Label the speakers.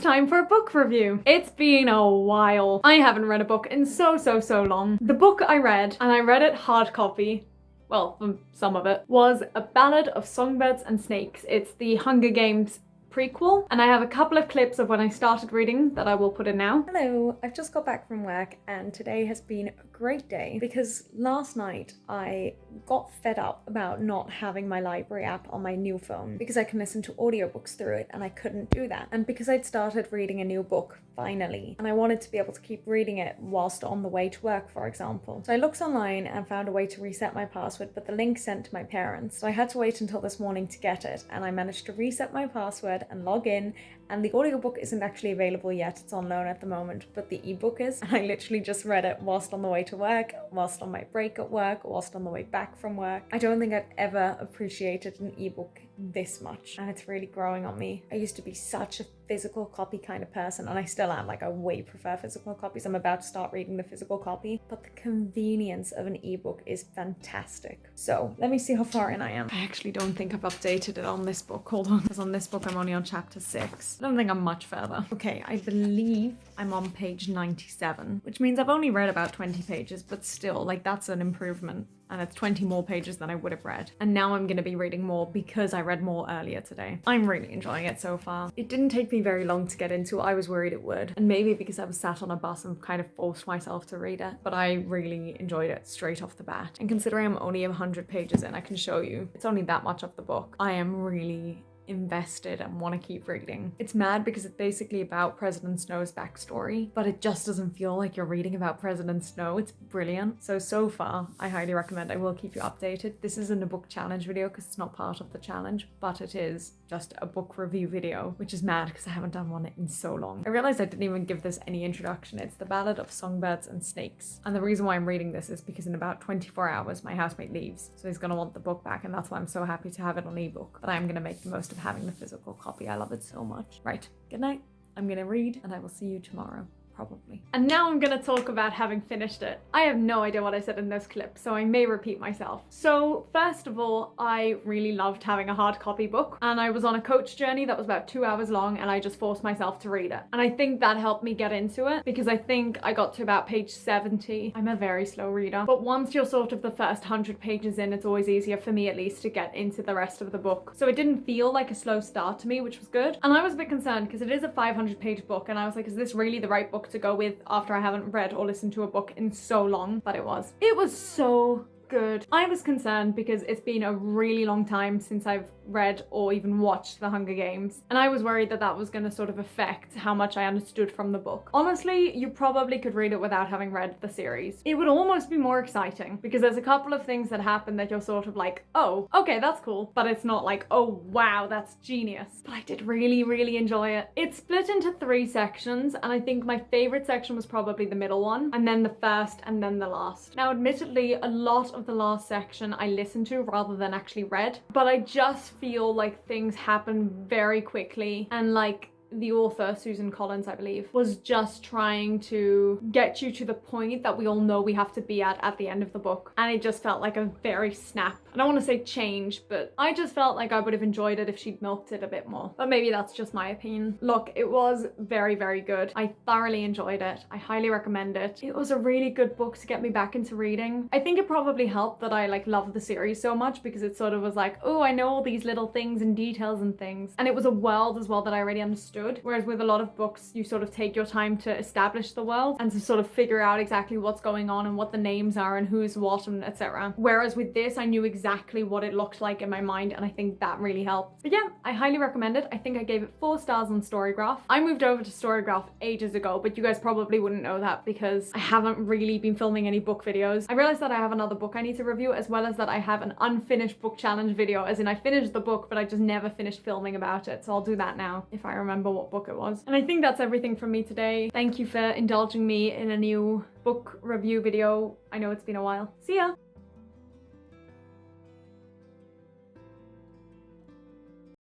Speaker 1: time for a book review. It's been a while. I haven't read a book in so long. The book I read, and I read it hard copy, well, from some of it, was A Ballad of Songbirds and Snakes. It's the Hunger Games prequel, and I have a couple of clips of when I started reading that I will put in now. Hello, I've just got back from work and today has been a great day because last night I got fed up about not having my library app on my new phone because I can listen to audiobooks through it and I couldn't do that. And because I'd started reading a new book finally, and I wanted to be able to keep reading it whilst on the way to work, for example. So I looked online and found a way to reset my password, but the link sent to my parents. So I had to wait until this morning to get it, and I managed to reset my password and log in, and the audiobook isn't actually available yet. It's on loan at the moment, but the ebook is, and I literally just read it whilst on the way to work, whilst on my break at work, whilst on the way back from work. I don't think I've ever appreciated an ebook this much, and it's really growing on me. I used to be such a physical copy kind of person, and I still am. Like, I way prefer physical copies. I'm about to start reading the physical copy, but the convenience of an ebook is fantastic. So let me see how far in I am. I actually don't think I've updated it on this book. Hold on, because on this book I'm only on chapter 6. I don't think I'm much further. Okay, I believe I'm on page 97, which means I've only read about 20 pages, but still, like, that's an improvement. And it's 20 more pages than I would have read. And now I'm going to be reading more because I read more earlier today. I'm really enjoying it so far. It didn't take me very long to get into. I was worried it would. And maybe because I was sat on a bus and kind of forced myself to read it. But I really enjoyed it straight off the bat. And considering I'm only 100 pages in, I can show you it's only that much of the book. I am really invested and want to keep reading. It's mad because it's basically about President Snow's backstory, but it just doesn't feel like you're reading about President Snow. It's brilliant. So far, I highly recommend. I will keep you updated. This isn't a book challenge video because it's not part of the challenge, but it is just a book review video, which is mad because I haven't done one in so long. I realized I didn't even give this any introduction. It's The Ballad of Songbirds and Snakes. And the reason why I'm reading this is because in about 24 hours, my housemate leaves. So he's gonna want the book back, and that's why I'm so happy to have it on ebook. But I'm gonna make the most of having the physical copy. I love it so much. Right, good night. I'm gonna read and I will see you tomorrow. Probably. And now I'm gonna talk about having finished it. I have no idea what I said in those clips, so I may repeat myself. So first of all, I really loved having a hard copy book, and I was on a coach journey that was about 2 hours long, and I just forced myself to read it. And I think that helped me get into it because I think I got to about page 70. I'm a very slow reader, but once you're sort of the first 100 pages in, it's always easier, for me at least, to get into the rest of the book. So it didn't feel like a slow start to me, which was good. And I was a bit concerned because it is a 500-page book, and I was like, is this really the right book to go with after I haven't read or listened to a book in so long? But it was. It was so good. I was concerned because it's been a really long time since I've read or even watched The Hunger Games, and I was worried that that was going to sort of affect how much I understood from the book. Honestly, you probably could read it without having read the series. It would almost be more exciting because there's a couple of things that happen that you're sort of like, oh, okay, that's cool, but it's not like, oh wow, that's genius. But I did really enjoy it. It's split into 3 sections, and I think my favorite section was probably the middle one, and then the first, and then the last. Now admittedly, a lot of the last section I listened to rather than actually read, but I just feel like things happen very quickly, and like the author, Suzanne, I believe, was just trying to get you to the point that we all know we have to be at the end of the book. And it just felt like a very snap. I don't want to say change, but I just felt like I would have enjoyed it if she'd milked it a bit more. But maybe that's just my opinion. Look, it was very good. I thoroughly enjoyed it. I highly recommend it. It was a really good book to get me back into reading. I think it probably helped that I like loved the series so much because it sort of was like, oh, I know all these little things and details and things. And it was a world as well that I already understood. Whereas with a lot of books, you sort of take your time to establish the world and to sort of figure out exactly what's going on and what the names are and who's what and etc. Whereas with this, I knew exactly what it looked like in my mind, and I think that really helped. But yeah, I highly recommend it. I think I gave it 4 stars on Storygraph. I moved over to Storygraph ages ago, but you guys probably wouldn't know that because I haven't really been filming any book videos. I realized that I have another book I need to review, as well as that I have an unfinished book challenge video, as in I finished the book, but I just never finished filming about it. So I'll do that now if I remember what book it was. And I think that's everything from me today. Thank you for indulging me in a new book review video. I know it's been a while. See ya!